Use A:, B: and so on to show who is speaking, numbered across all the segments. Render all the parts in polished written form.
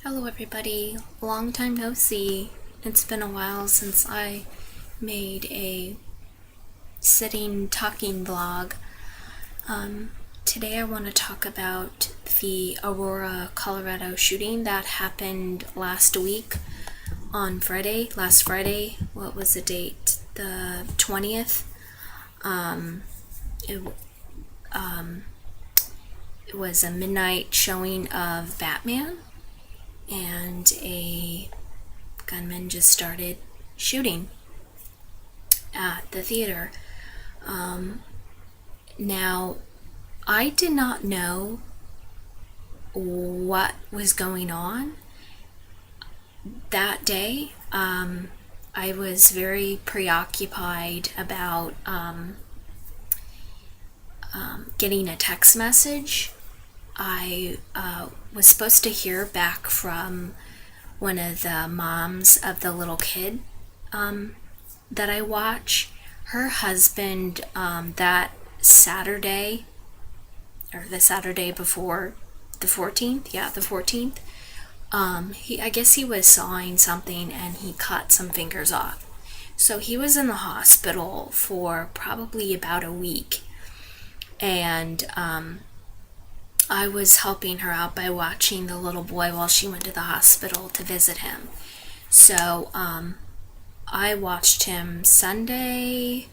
A: Hello everybody, long time no see. It's been a while since I made a sitting talking vlog. Today I want to talk about the Aurora, Colorado shooting that happened last week on last Friday. What was the date? The 20th. It was a midnight showing of Batman, and a gunman just started shooting at the theater. Now, I did not know what was going on that day. I was very preoccupied about getting a text message. I was supposed to hear back from one of the moms of the little kid that I watch. Her husband, that Saturday, or the Saturday before the 14th, the 14th, I guess he was sawing something and he cut some fingers off. So he was in the hospital for probably about a week. And I was helping her out by watching the little boy while she went to the hospital to visit him. So I watched him Sunday,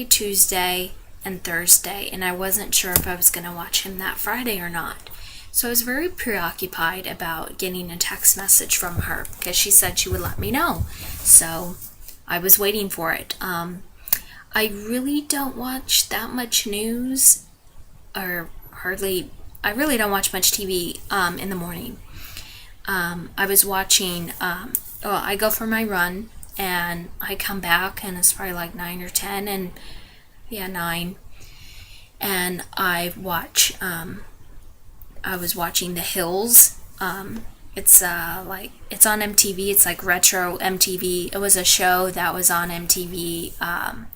A: Tuesday, and Thursday, and I wasn't sure if I was going to watch him that Friday or not. So I was very preoccupied about getting a text message from her because she said she would let me know. So I was waiting for it. I really don't watch that much news, or hardly. I really don't watch much TV in the morning. I was watching. I go for my run, and I come back, and it's probably like 9 or 10, and 9. And I watch. I was watching The Hills. It's it's on MTV. It's like retro MTV. It was a show that was on MTV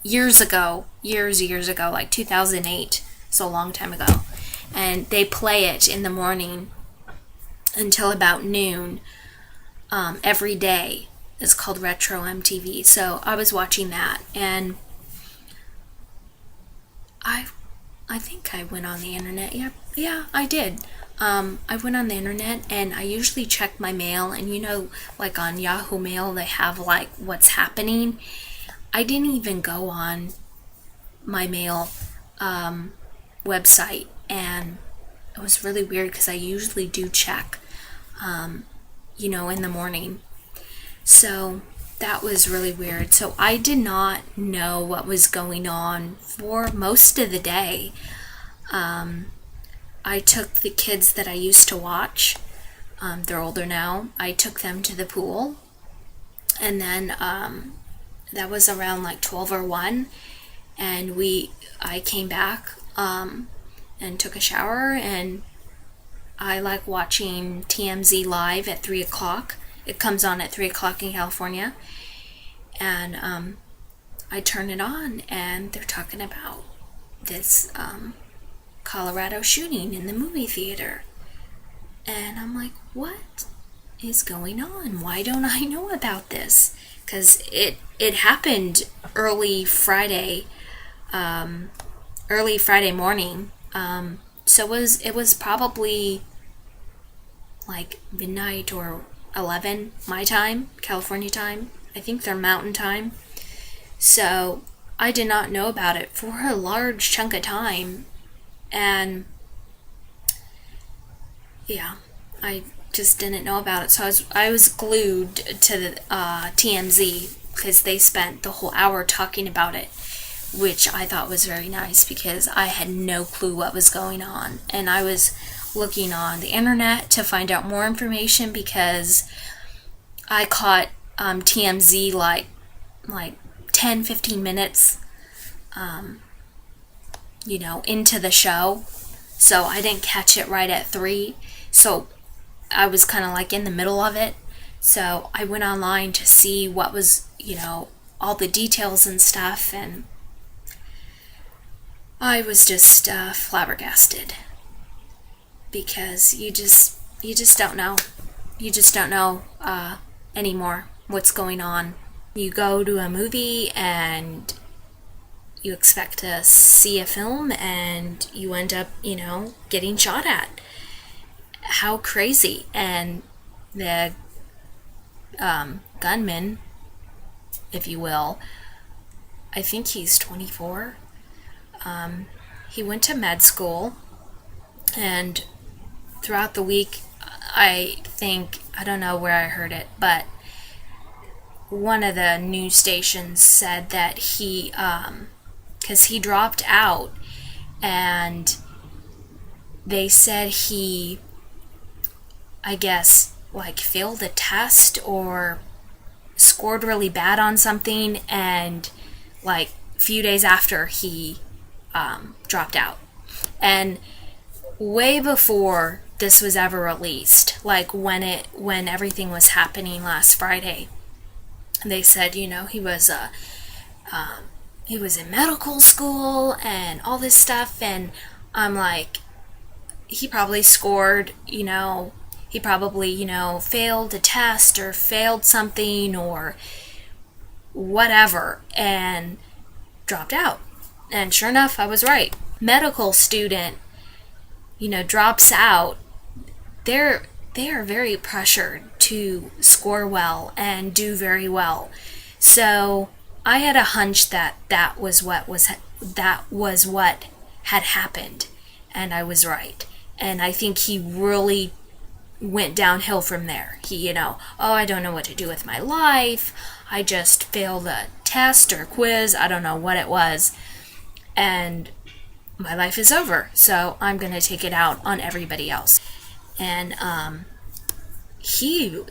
A: years ago, like 2008. So a long time ago. And they play it in the morning until about noon every day. It's called Retro MTV. So I was watching that, and I think I went on the internet. Yeah, I did. I went on the internet, and I usually check my mail, and like on Yahoo Mail, they have like what's happening. I didn't even go on my mail website, and it was really weird because I usually do check, in the morning. So that was really weird. So I did not know what was going on for most of the day. I took the kids that I used to watch, they're older now, I took them to the pool, and then that was around like 12 or 1, and I came back and took a shower, and I like watching TMZ live at 3 o'clock. It comes on at 3 o'clock in California, and I turn it on, and they're talking about this Colorado shooting in the movie theater. And I'm like, what is going on? Why don't I know about this? Because it happened early Friday morning. So it was probably like midnight or 11 my time, California time. I think they're mountain time. So I did not know about it for a large chunk of time. And I just didn't know about it. So I was glued to the TMZ because they spent the whole hour talking about it, which I thought was very nice because I had no clue what was going on. And I was looking on the internet to find out more information because I caught TMZ like 10-15 minutes into the show, so I didn't catch it right at 3, so I was kind of like in the middle of it. So I went online to see what was, all the details and stuff, and I was just flabbergasted. because you just don't know. You just don't know anymore what's going on. You go to a movie and you expect to see a film and you end up, getting shot at. How crazy. And the gunman, if you will, I think he's 24. He went to med school, and throughout the week, I don't know where I heard it, but one of the news stations said that he, because he dropped out, and they said he, I guess, failed a test or scored really bad on something, and a few days after he dropped out. And way before this was ever released, when everything was happening last Friday, they said, he was in medical school and all this stuff, and I'm like, he probably scored, he probably, failed a test or failed something or whatever and dropped out. And sure enough, I was right. Medical student, drops out. They are very pressured to score well and do very well. So I had a hunch that was what had happened, and I was right. And I think he really went downhill from there. He, I don't know what to do with my life. I just failed a test or quiz. I don't know what it was. And my life is over. So I'm going to take it out on everybody else. And he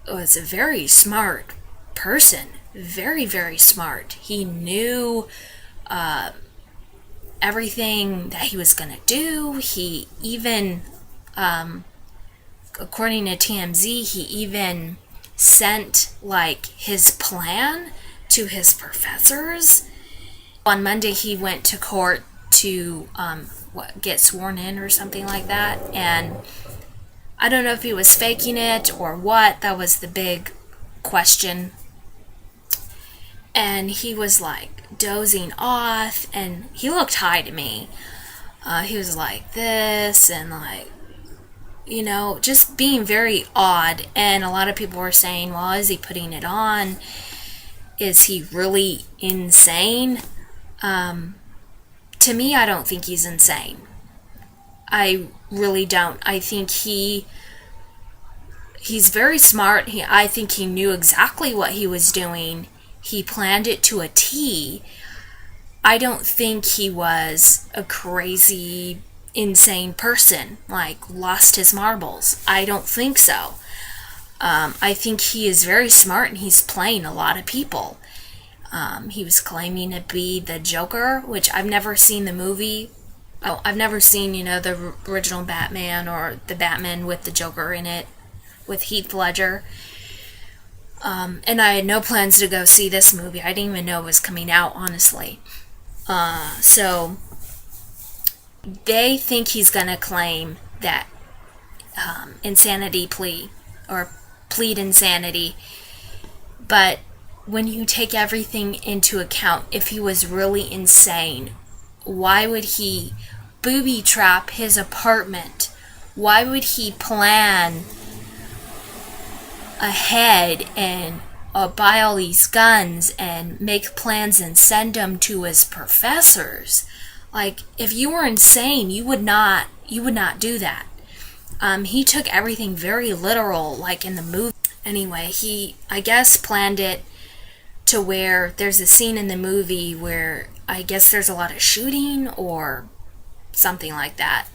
A: was a very smart person. Very, very smart. He knew everything that he was going to do. He even, according to TMZ, he even sent his plan to his professors. On Monday, he went to court to get sworn in or something like that, and I don't know if he was faking it or what. That was the big question. And he was dozing off, and he looked high to me. He was like this, and just being very odd. And a lot of people were saying, well, is he putting it on? Is he really insane? To me, I don't think he's insane. I really don't. I think he's very smart. I think he knew exactly what he was doing. He planned it to a T. I don't think he was a crazy, insane person, lost his marbles. I don't think so. I think he is very smart, and he's playing a lot of people. He was claiming to be the Joker, which I've never seen the movie. Oh, I've never seen, the original Batman or the Batman with the Joker in it, with Heath Ledger. And I had no plans to go see this movie. I didn't even know it was coming out, honestly. So they think he's going to claim that insanity plea, or plead insanity. But when you take everything into account, if he was really insane, why would he booby trap his apartment? Why would he plan ahead and buy all these guns and make plans and send them to his professors? If you were insane, you would not do that. He took everything very literal, in the movie. Anyway, he, I guess, planned it to where there's a scene in the movie where I guess there's a lot of shooting or something like that.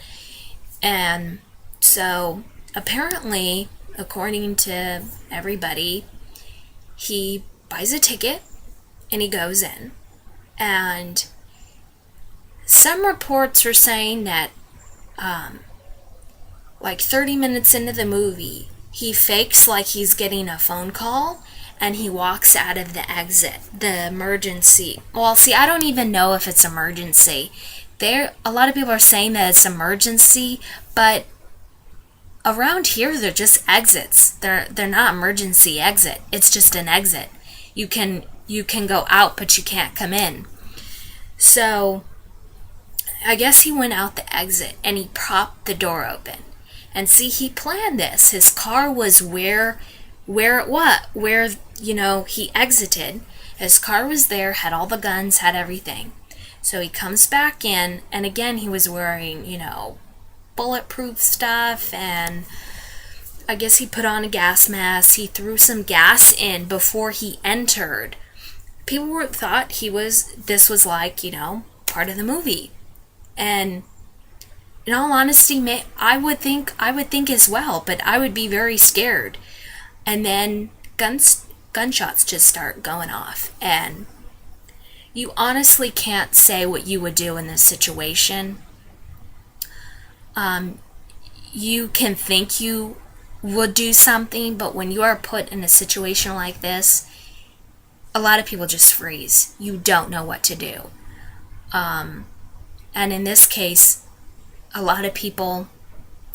A: And so apparently, according to everybody, he buys a ticket and he goes in. And some reports are saying that 30 minutes into the movie, he fakes he's getting a phone call, and he walks out of the exit, the emergency. Well, see, I don't even know if it's emergency. A lot of people are saying that it's emergency, but around here they're just exits. They're not emergency exit. It's just an exit. You can go out, but you can't come in. So I guess he went out the exit and he propped the door open. And see, he planned this. His car was where he exited. His car was there, had all the guns, had everything. So he comes back in, and again he was wearing, bulletproof stuff, and I guess he put on a gas mask. He threw some gas in before he entered. People thought this was like, part of the movie. And in all honesty, I would think as well, but I would be very scared. And then gunshots just start going off, and you honestly can't say what you would do in this situation. You can think you would do something, but when you are put in a situation like this, a lot of people just freeze. You don't know what to do. And in this case, a lot of people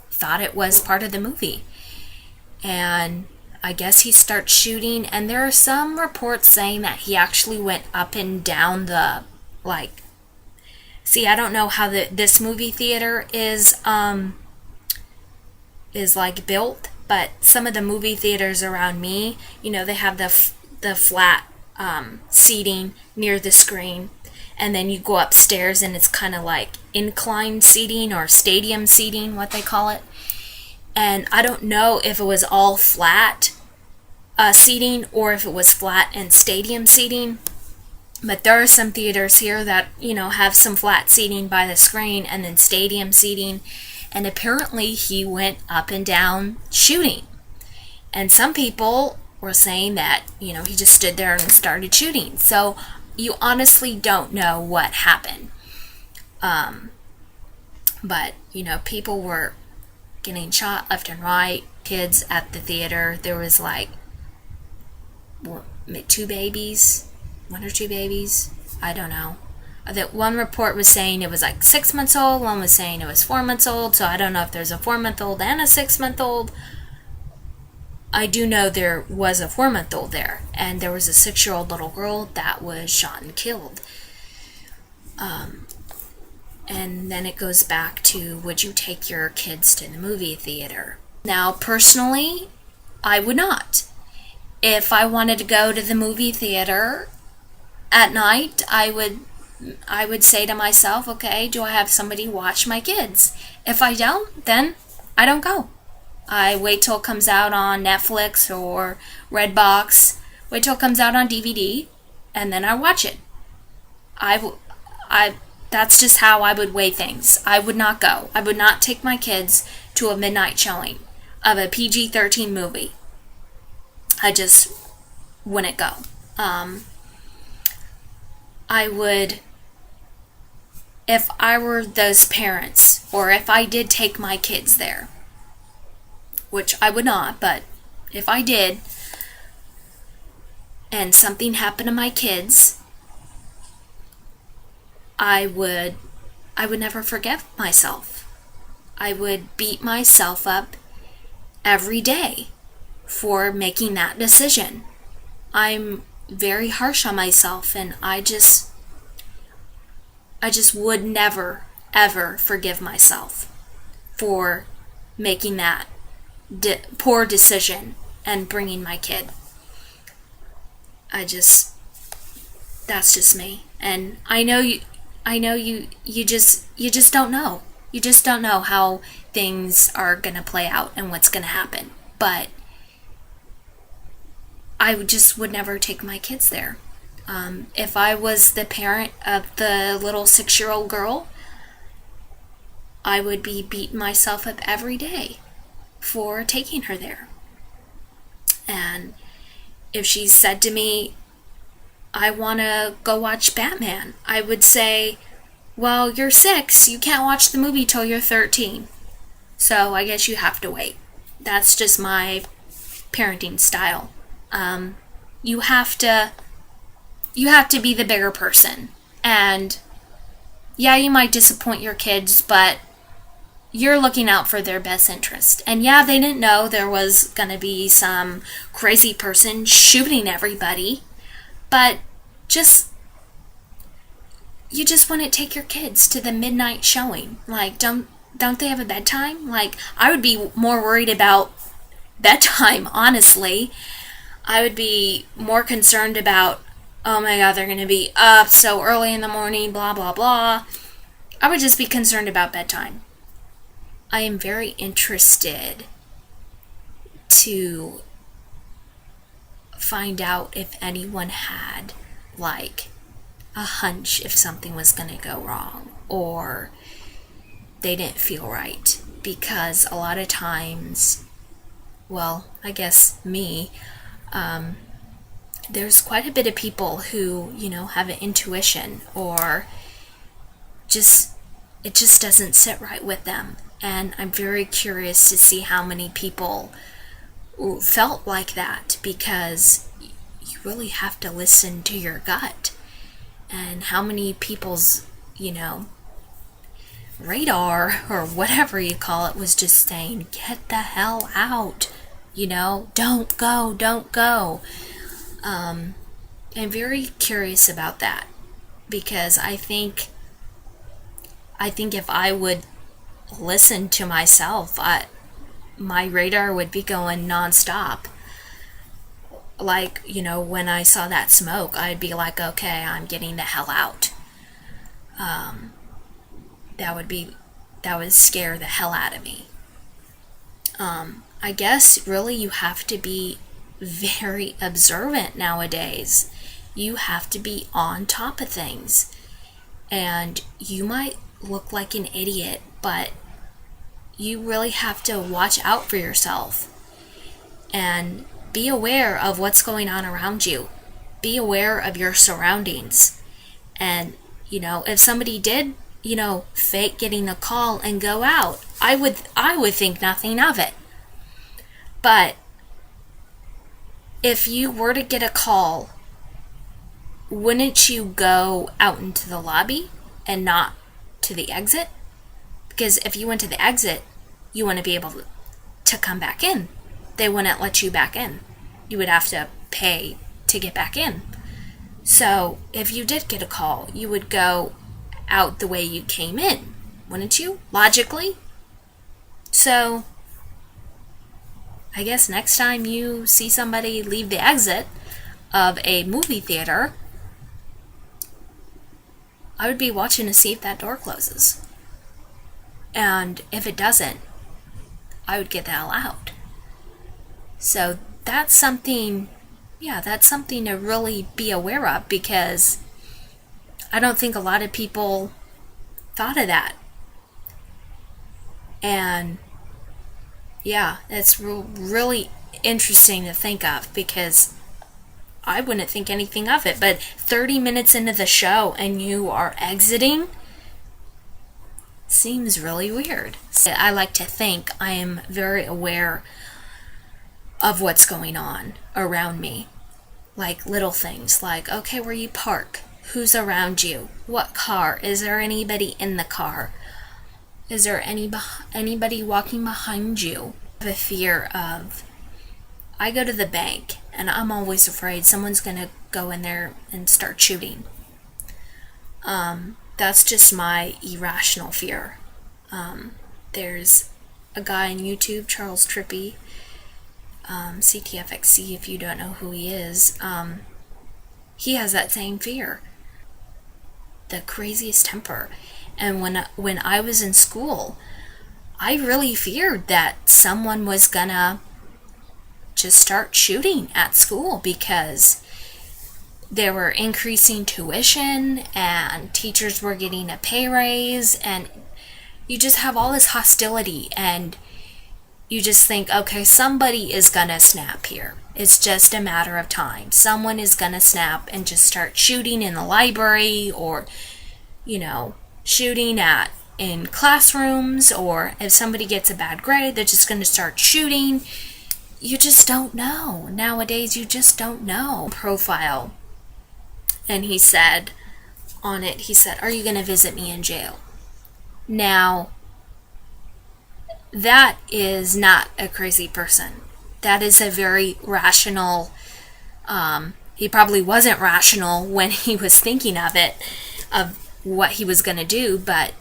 A: thought it was part of the movie. And I guess he starts shooting, and there are some reports saying that he actually went up and down I don't know how this movie theater is built, but some of the movie theaters around me, they have the flat seating near the screen, and then you go upstairs and it's kind of like inclined seating or stadium seating, what they call it. And I don't know if it was all flat seating or if it was flat and stadium seating. But there are some theaters here that, have some flat seating by the screen and then stadium seating. And apparently he went up and down shooting. And some people were saying that, he just stood there and started shooting. So you honestly don't know what happened. But, people were getting shot left and right. Kids at the theater. There was one or two babies. I don't know. That one report was saying it was 6 months old. One was saying it was 4 months old. So I don't know if there's a 4-month-old and a 6-month-old. I do know there was a 4-month-old there. And there was a 6-year-old little girl that was shot and killed. And then it goes back to, would you take your kids to the movie theater? Now, personally, I would not. If I wanted to go to the movie theater at night, I would say to myself, okay, do I have somebody watch my kids? If I don't, then I don't go. I wait till it comes out on Netflix or Redbox. Wait till it comes out on DVD, and then I watch it. That's just how I would weigh things. I would not go. I would not take my kids to a midnight showing of a PG-13 movie. I just wouldn't go. I would, if I were those parents, or if I did take my kids there, which I would not, but if I did, and something happened to my kids, I would never forgive myself. I would beat myself up every day for making that decision. I'm very harsh on myself, and I just would never, ever forgive myself for making that poor decision and bringing my kid. That's just me. And I know you just don't know. You just don't know how things are going to play out and what's going to happen. But I would never take my kids there. If I was the parent of the little 6-year-old girl, I would be beating myself up every day for taking her there. And if she said to me, I want to go watch Batman, I would say, well, you're 6, you can't watch the movie till you're 13. So I guess you have to wait. That's just my parenting style. You have to be the bigger person, and yeah, you might disappoint your kids, but you're looking out for their best interest. And yeah, they didn't know there was going to be some crazy person shooting everybody, but you just want to take your kids to the midnight showing. Like, don't they have a bedtime? Like, I would be more worried about bedtime, honestly. I would be more concerned about, oh my God, they're going to be up so early in the morning, blah, blah, blah. I would just be concerned about bedtime. I am very interested to find out if anyone had, like, a hunch if something was going to go wrong or they didn't feel right. Because a lot of times, well, I guess me, there's quite a bit of people who, have an intuition or it just doesn't sit right with them. And I'm very curious to see how many people felt like that, because you really have to listen to your gut. And how many people's, radar or whatever you call it was just saying, get the hell out, don't go. I'm very curious about that, because I think if I would listen to myself, my radar would be going nonstop. Like, when I saw that smoke, I'd be like, okay, I'm getting the hell out. That would scare the hell out of me. I guess really you have to be very observant nowadays. You have to be on top of things. And you might look like an idiot, but you really have to watch out for yourself and be aware of what's going on around you. Be aware of your surroundings. And, if somebody did, fake getting a call and go out, I would think nothing of it. But if you were to get a call, wouldn't you go out into the lobby and not to the exit? Because if you went to the exit, you want to be able to come back in. They wouldn't let you back in. You would have to pay to get back in. So if you did get a call, you would go out the way you came in, wouldn't you? Logically. So I guess next time you see somebody leave the exit of a movie theater, I would be watching to see if that door closes. And if it doesn't, I would get the hell out. So that's something to really be aware of, because I don't think a lot of people thought of that. And yeah, it's really interesting to think of, because I wouldn't think anything of it. But 30 minutes into the show and you are exiting seems really weird. So I like to think I am very aware of what's going on around me. Like little things like, okay, where you park, who's around you, what car, is there anybody in the car, is there anybody walking behind you? I have a fear of, I go to the bank and I'm always afraid someone's gonna go in there and start shooting. That's just my irrational fear. There's a guy on YouTube, Charles Trippy, CTFXC, if you don't know who he is. He has that same fear. The craziest temper. And when I was in school, I really feared that someone was gonna just start shooting at school, because they were increasing tuition and teachers were getting a pay raise, and you just have all this hostility, and you just think, okay, somebody is gonna snap here. It's just a matter of time. Someone is gonna snap and just start shooting in the library, or, shooting in classrooms, or if somebody gets a bad grade, they're just gonna start shooting. You just don't know. Nowadays, you just don't know. Profile. And he said, on it, he said, "Are you going to visit me in jail?" Now, that is not a crazy person. That is a very rational, he probably wasn't rational when he was thinking of it, of what he was going to do, but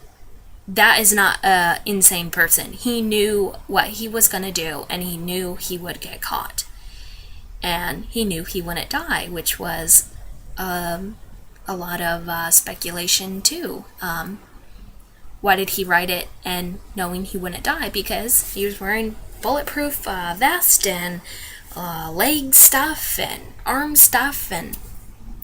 A: that is not an insane person. He knew what he was going to do, and he knew he would get caught. And he knew he wouldn't die, which was a lot of speculation too. Why did he write it and knowing he wouldn't die? Because he was wearing bulletproof vest and leg stuff and arm stuff, and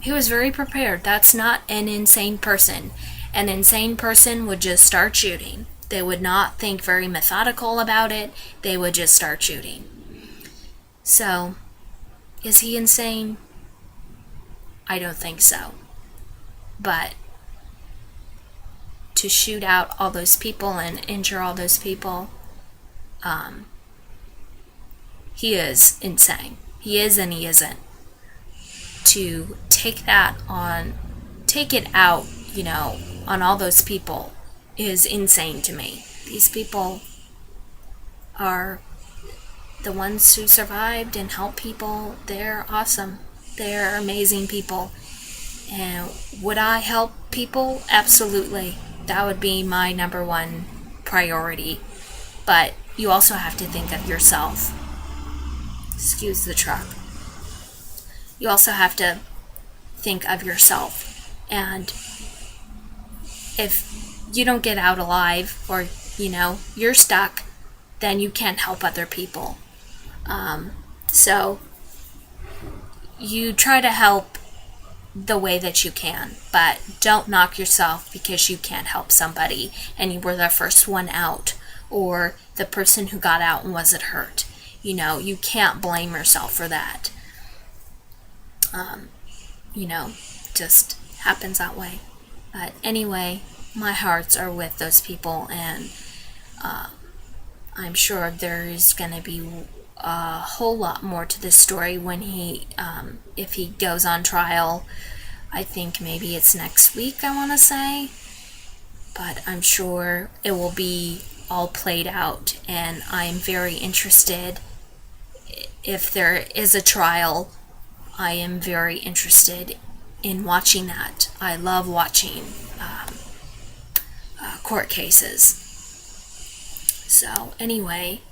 A: he was very prepared. That's not an insane person. An insane person would just start shooting. They would not think very methodical about it. They would just start shooting. So, is he insane? I don't think so. But to shoot out all those people and injure all those people, he is insane. He is and he isn't. To take it out, on all those people is insane to me. These people are the ones who survived and helped people. They're awesome. They're amazing people. And would I help people? Absolutely. That would be my number one priority. But you also have to think of yourself. Excuse the truck. You also have to think of yourself. And if you don't get out alive, or, you're stuck, then you can't help other people. So you try to help the way that you can, but don't knock yourself because you can't help somebody and you were the first one out, or the person who got out and wasn't hurt. You can't blame yourself for that. Just happens that way. But anyway, my hearts are with those people, and I'm sure there's going to be a whole lot more to this story when if he goes on trial. I think maybe it's next week, I want to say. But I'm sure it will be all played out, and I'm very interested. If there is a trial, I am very interested in watching that. I love watching court cases. So anyway,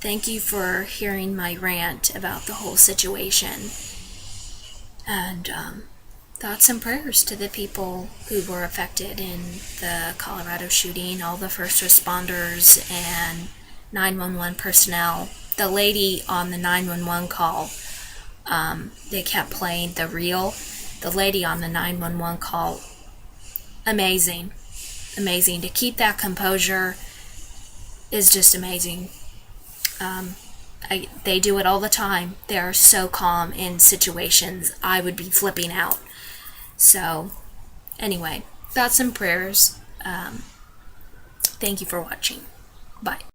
A: thank you for hearing my rant about the whole situation. And thoughts and prayers to the people who were affected in the Colorado shooting, all the first responders and 911 personnel. The lady on the 911 call, they kept playing the reel. The lady on the 911 call, amazing. To keep that composure is just amazing. They do it all the time. They are so calm in situations. I would be flipping out. So, anyway, thoughts and prayers. Thank you for watching. Bye.